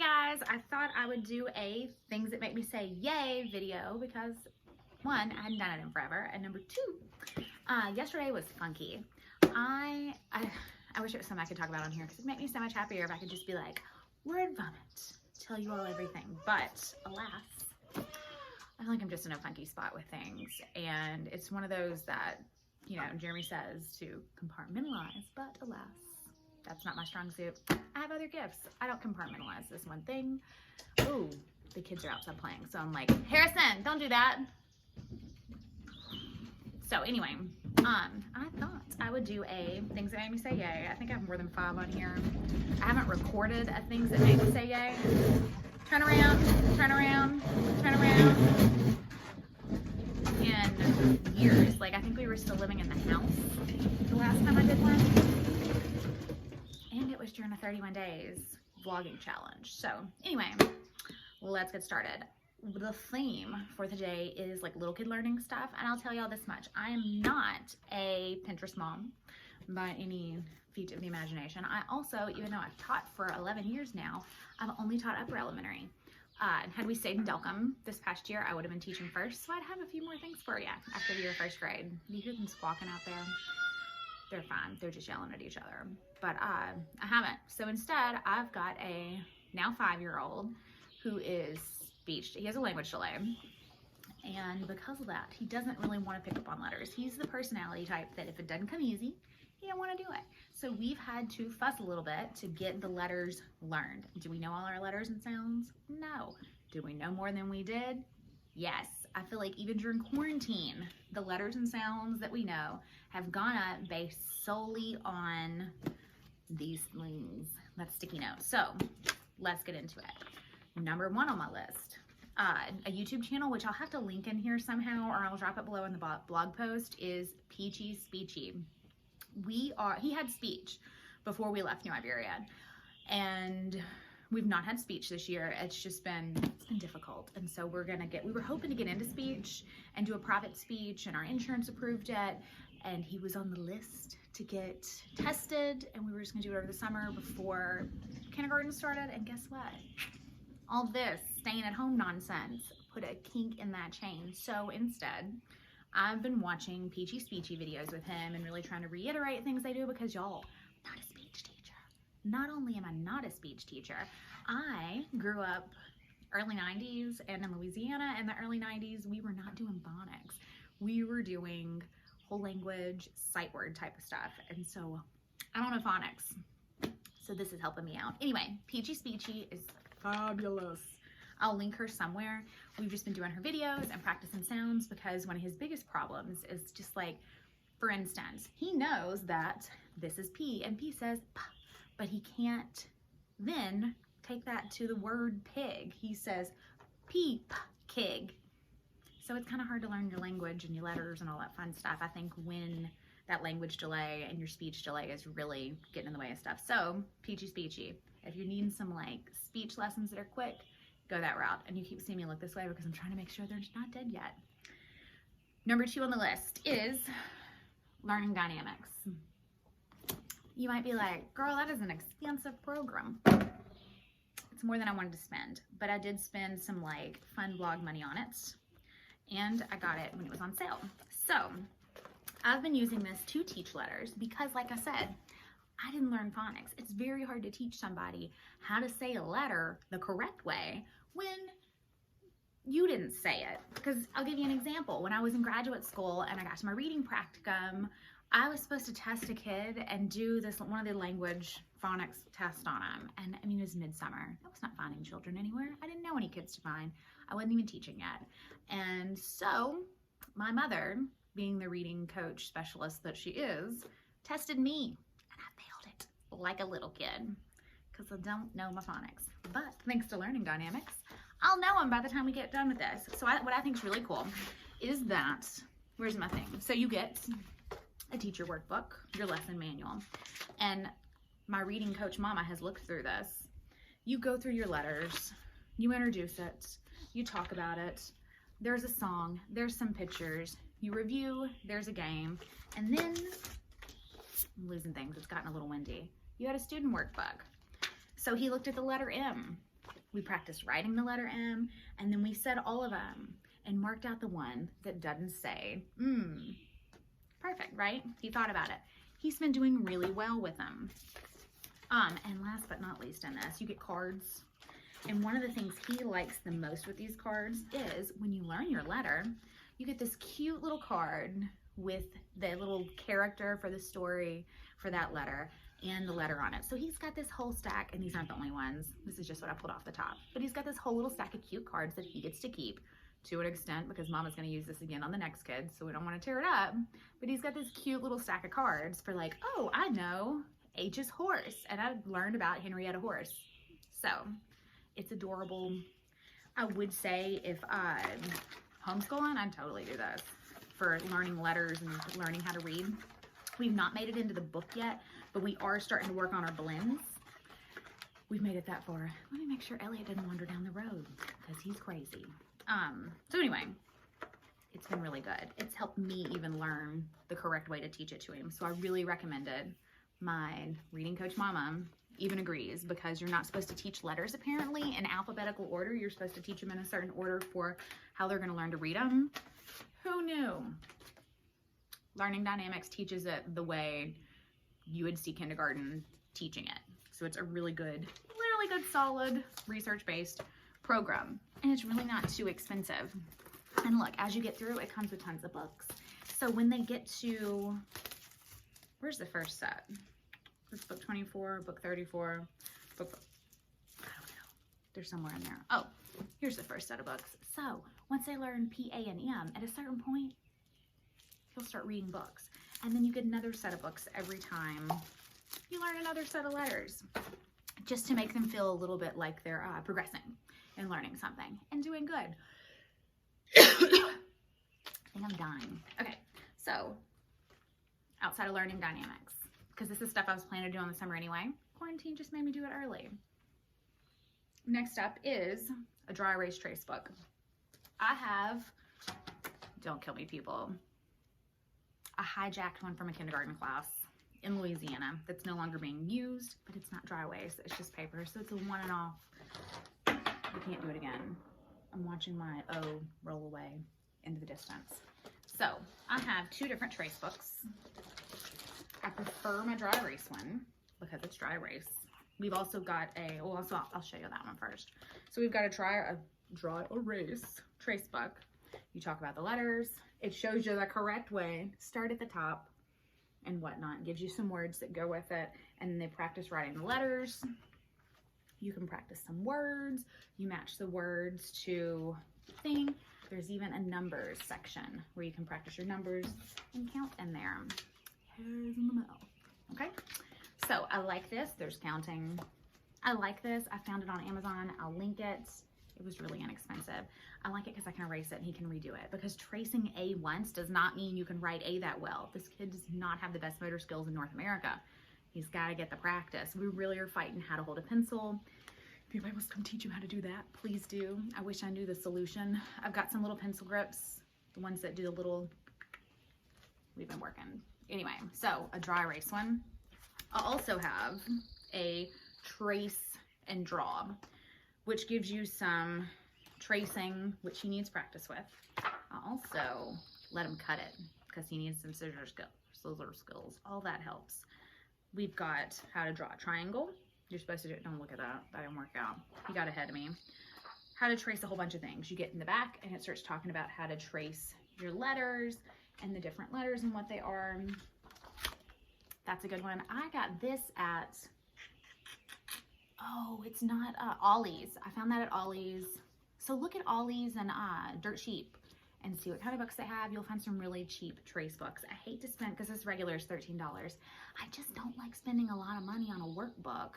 guys, I thought I would do a things that make me say yay video because one, I hadn't done it in forever, and number two, yesterday was funky. I wish it was something I could talk about on here because it'd make me so much happier if I could just be like, word vomit, tell you all everything. But alas, I feel like I'm just in a funky spot with things, and it's one of those that, you know, Jeremy says to compartmentalize, but alas, that's not my strong suit. I have other gifts. I don't compartmentalize this one thing. Ooh, the kids are outside playing, so I'm like, Harrison, don't do that. So anyway, I thought I would do a things that make me say yay. I think I have more than 5 on here. I haven't recorded a things that make me say yay. Turn around, turn around, turn around. In years, like I think we were still living in the house the last time I did one. And it was during a 31 days vlogging challenge. So anyway, let's get started. The theme for today is like little kid learning stuff, and I'll tell y'all this much. I am not a Pinterest mom by any feat of the imagination. I also, even though I've taught for 11 years now, I've only taught upper elementary. Had we stayed in Delcom this past year, I would have been teaching first, so I'd have a few more things for you after the year of first grade. You hear them squawking out there? They're fine. They're just yelling at each other. But I haven't. So instead, I've got a now 5-year-old who is speech. He has a language delay. And because of that, he doesn't really want to pick up on letters. He's the personality type that if it doesn't come easy, he don't want to do it. So we've had to fuss a little bit to get the letters learned. Do we know all our letters and sounds? No. Do we know more than we did? Yes. I feel like even during quarantine, the letters and sounds that we know have gone up based solely on these things. That's sticky notes. So let's get into it. Number 1 on my list, a YouTube channel, which I'll have to link in here somehow, or I'll drop it below in the blog post, is Peachy Speechy. He had speech before we left New Iberia, and we've not had speech this year. It's been difficult. And so we were hoping to get into speech and do a private speech, and our insurance approved it. And he was on the list to get tested, and we were just gonna do it over the summer before kindergarten started. And guess what? All this staying at home nonsense put a kink in that chain. So instead, I've been watching Peachy Speechy videos with him and really trying to reiterate things they do because y'all, not a speech teacher. Not only am I not a speech teacher, I grew up early 90s, and in Louisiana in the early 90s, we were not doing phonics. We were doing whole language, sight word type of stuff. And so I don't know phonics. So this is helping me out. Anyway, Peachy Speechy is fabulous. I'll link her somewhere. We've just been doing her videos and practicing sounds because one of his biggest problems is just like, for instance, he knows that this is P and P says P, but he can't then take that to the word pig. He says peep, kig. So it's kind of hard to learn your language and your letters and all that fun stuff, I think, when that language delay and your speech delay is really getting in the way of stuff. So Peachy Speechy, if you're needing some like speech lessons that are quick, go that route. And you keep seeing me look this way because I'm trying to make sure they're not dead yet. Number 2 on the list is learning dynamics. You might be like, girl, that is an expensive program. It's more than I wanted to spend, but I did spend some like fun blog money on it, and I got it when it was on sale. So I've been using this to teach letters because, like I said, I didn't learn phonics. It's very hard to teach somebody how to say a letter the correct way when you didn't say it. Because I'll give you an example. When I was in graduate school and I got to my reading practicum, I was supposed to test a kid and do one of the language phonics tests on him. And I mean, it was midsummer. I was not finding children anywhere. I didn't know any kids to find. I wasn't even teaching yet. And so my mother, being the reading coach specialist that she is, tested me. And I failed it like a little kid because I don't know my phonics. But thanks to Learning Dynamics, I'll know them by the time we get done with this. So what I think is really cool is that, where's my thing? So you get a teacher workbook, your lesson manual, and my reading coach mama has looked through this. You go through your letters, you introduce it, you talk about it, there's a song, there's some pictures, you review, there's a game, and then, I'm losing things, it's gotten a little windy. You had a student workbook. So he looked at the letter M. We practiced writing the letter M, and then we said all of them and marked out the one that doesn't say Perfect, right? He thought about it. He's been doing really well with them. And last but not least in this, you get cards. And one of the things he likes the most with these cards is when you learn your letter, you get this cute little card with the little character for the story for that letter and the letter on it. So he's got this whole stack, and these aren't the only ones. This is just what I pulled off the top. But he's got this whole little stack of cute cards that he gets to keep to an extent, because Mama's going to use this again on the next kid, so we don't want to tear it up. But he's got this cute little stack of cards for like, oh, I know H is horse, and I learned about Henrietta Horse. So it's adorable. I would say if I'm homeschooling, I'd totally do this for learning letters and learning how to read. We've not made it into the book yet, but we are starting to work on our blends. We've made it that far. Let me make sure Elliot didn't wander down the road, because he's crazy. So anyway, it's been really good. It's helped me even learn the correct way to teach it to him. So I really recommend it. My reading coach Mama even agrees, because you're not supposed to teach letters apparently in alphabetical order. You're supposed to teach them in a certain order for how they're going to learn to read them. Who knew? Learning Dynamics teaches it the way you would see kindergarten teaching it. So it's a really good, solid, research-based program. And it's really not too expensive. And look, as you get through, it comes with tons of books. So when they get to, where's the first set? This book 24, book 34, book, I don't know. They're somewhere in there. Oh, here's the first set of books. So once they learn P, A, and M, at a certain point, he'll start reading books. And then you get another set of books every time you learn another set of letters, just to make them feel a little bit like they're progressing and learning something and doing good. I think I'm dying. Okay, so outside of Learning Dynamics, because this is stuff I was planning to do in the summer anyway, quarantine just made me do it early. Next up is a dry erase trace book. I have, don't kill me people, a hijacked one from a kindergarten class in Louisiana that's no longer being used, but it's not dry erase, it's just paper, so it's a one and off. We can't do it again. I'm watching my O roll away into the distance. So I have two different trace books. I prefer my dry erase one because it's dry erase. We've also got a, well, also I'll show you that one first. So we've got a dry erase trace book. You talk about the letters. It shows you the correct way. Start at the top and whatnot. Gives you some words that go with it. And then they practice writing the letters. You can practice some words. You match the words to the thing. There's even a numbers section where you can practice your numbers and count in there. Hairs in the middle. Okay? So I like this. There's counting. I like this. I found it on Amazon. I'll link it. It was really inexpensive. I like it because I can erase it and he can redo it. Because tracing A once does not mean you can write A that well. This kid does not have the best motor skills in North America. He's got to get the practice. We really are fighting how to hold a pencil. If anybody wants to come teach you how to do that, please do. I wish I knew the solution. I've got some little pencil grips, the ones that do the little, we've been working. Anyway, so a dry erase one. I also have a trace and draw, which gives you some tracing, which he needs practice with. I also let him cut it because he needs some scissor skills. All that helps. We've got how to draw a triangle. You're supposed to do it. Don't look at that. That didn't work out. He got ahead of me. How to trace a whole bunch of things. You get in the back and it starts talking about how to trace your letters and the different letters and what they are. That's a good one. I got this at, oh, it's not Ollie's. I found that at Ollie's. So look at Ollie's and Dirt Cheap and see what kind of books they have. You'll find some really cheap trace books. I hate to spend, because this regular is $13. I just don't like spending a lot of money on a workbook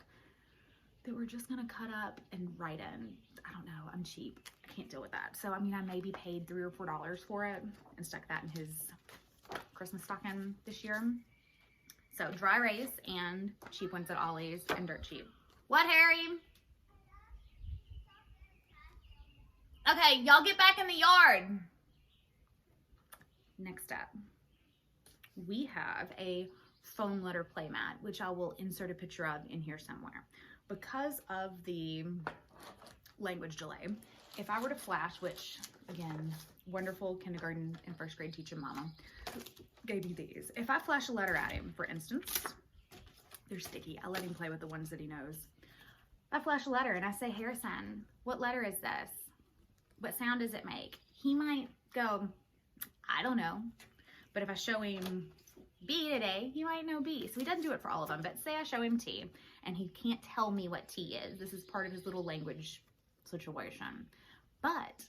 that we're just gonna cut up and write in. I don't know, I'm cheap. I can't deal with that. So I mean, I maybe paid $3 or $4 for it and stuck that in his Christmas stocking this year. So dry erase and cheap ones at Ollie's and Dirt Cheap. What, Harry? Okay, y'all get back in the yard. Next up, we have a foam letter playmat, which I will insert a picture of in here somewhere. Because of the language delay. If I were to flash, which again, wonderful kindergarten and first grade teacher mama gave me these. If I flash a letter at him, for instance, they're sticky. I let him play with the ones that he knows. If I flash a letter and I say, Harrison, what letter is this? What sound does it make? He might go, I don't know. But if I show him B today, he might know B. So he doesn't do it for all of them, but say I show him T and he can't tell me what T is. This is part of his little language situation. But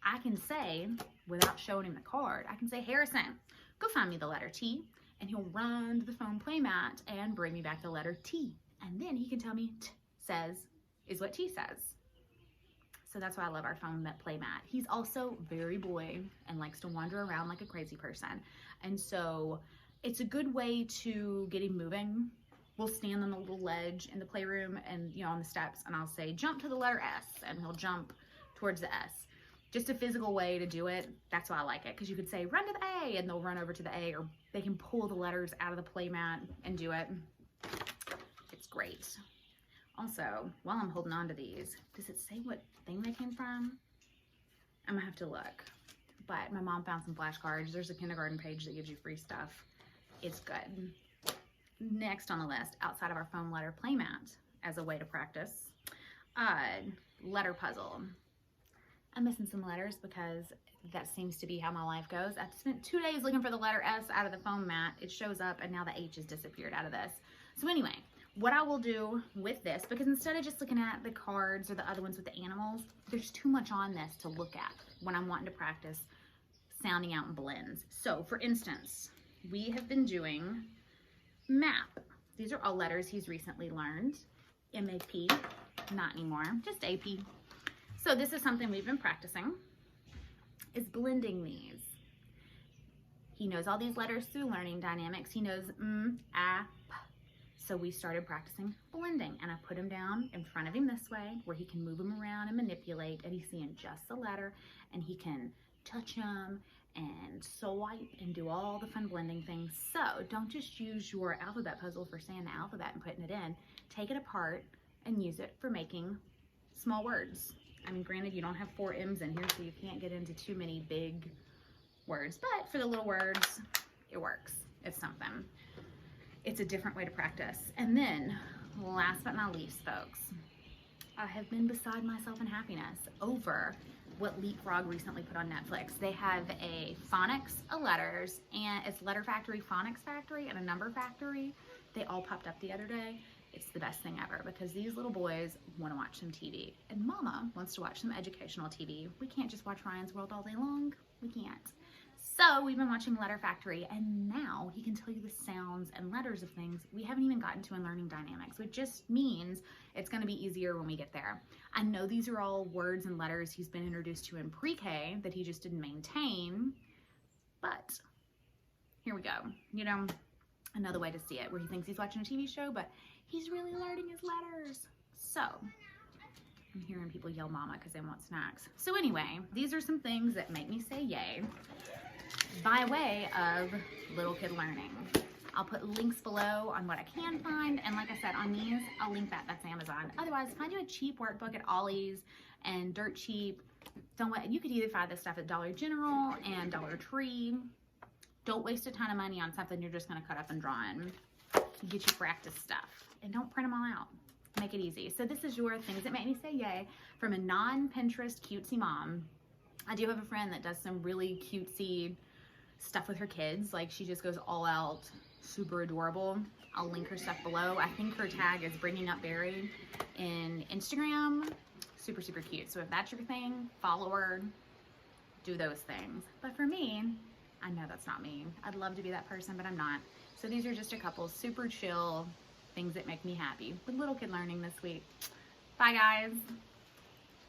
I can say, without showing him the card, I can say, Harrison, go find me the letter T. And he'll run to the phone playmat and bring me back the letter T. And then he can tell me T says is what T says. So that's why I love our phone playmat. He's also very boy and likes to wander around like a crazy person. And so it's a good way to get him moving. We'll stand on the little ledge in the playroom and, you know, on the steps, and I'll say, jump to the letter S, and he'll jump towards the S. Just a physical way to do it. That's why I like it, because you could say, run to the A, and they'll run over to the A, or they can pull the letters out of the playmat and do it. It's great. Also, while I'm holding on to these, does it say what thing they came from? I'm gonna have to look. But my mom found some flashcards. There's a kindergarten page that gives you free stuff. It's good. Next on the list, outside of our foam letter playmat, as a way to practice, letter puzzle. I'm missing some letters because that seems to be how my life goes. I've spent 2 days looking for the letter S out of the foam mat. It shows up and now the H has disappeared out of this. So anyway, what I will do with this, because instead of just looking at the cards or the other ones with the animals, there's too much on this to look at when I'm wanting to practice sounding out in blends. So for instance, we have been doing MAP. These are all letters he's recently learned. MAP, not anymore, just AP. So this is something we've been practicing, is blending these. He knows all these letters through learning dynamics. He knows A, P. So we started practicing blending, and I put him down in front of him this way where he can move them around and manipulate, and he's seeing just the letter, and he can touch them and swipe and do all the fun blending things. So don't just use your alphabet puzzle for saying the alphabet and putting it in. Take it apart and use it for making small words. I mean, granted, you don't have 4 M's in here, so you can't get into too many big words, but for the little words, it works. It's something. It's a different way to practice. And then, last but not least, folks, I have been beside myself in happiness over what Leapfrog recently put on Netflix. They have a phonics, a letters, and it's Letter Factory, Phonics Factory, and a Number Factory. They all popped up the other day. It's the best thing ever because these little boys want to watch some TV, and Mama wants to watch some educational TV. We can't just watch Ryan's World all day long. We can't. So we've been watching Letter Factory, and now he can tell you the sounds and letters of things we haven't even gotten to in learning dynamics, which just means it's going to be easier when we get there. I know these are all words and letters he's been introduced to in pre-K that he just didn't maintain, but here we go. You know, another way to see it where he thinks he's watching a TV show, but he's really learning his letters. So I'm hearing people yell mama because they want snacks. So anyway, these are some things that make me say yay by way of Little Kid Learning. I'll put links below on what I can find, and like I said, on these, I'll link that. That's Amazon. Otherwise, find you a cheap workbook at Ollie's and dirt cheap. You could either find this stuff at Dollar General and Dollar Tree. Don't waste a ton of money on something you're just going to cut up and draw in. Get your practice stuff, and don't print them all out. Make it easy. So this is your things that make me say yay from a non-Pinterest cutesy mom. I do have a friend that does some really cutesy stuff with her kids. Like, she just goes all out, super adorable. I'll link her stuff below. I think her tag is Bringing Up Barry in Instagram. Super, super cute. So if that's your thing, follow her, do those things. But for me, I know that's not me. I'd love to be that person, but I'm not. So these are just a couple super chill things that make me happy with Little Kid Learning this week. Bye, guys.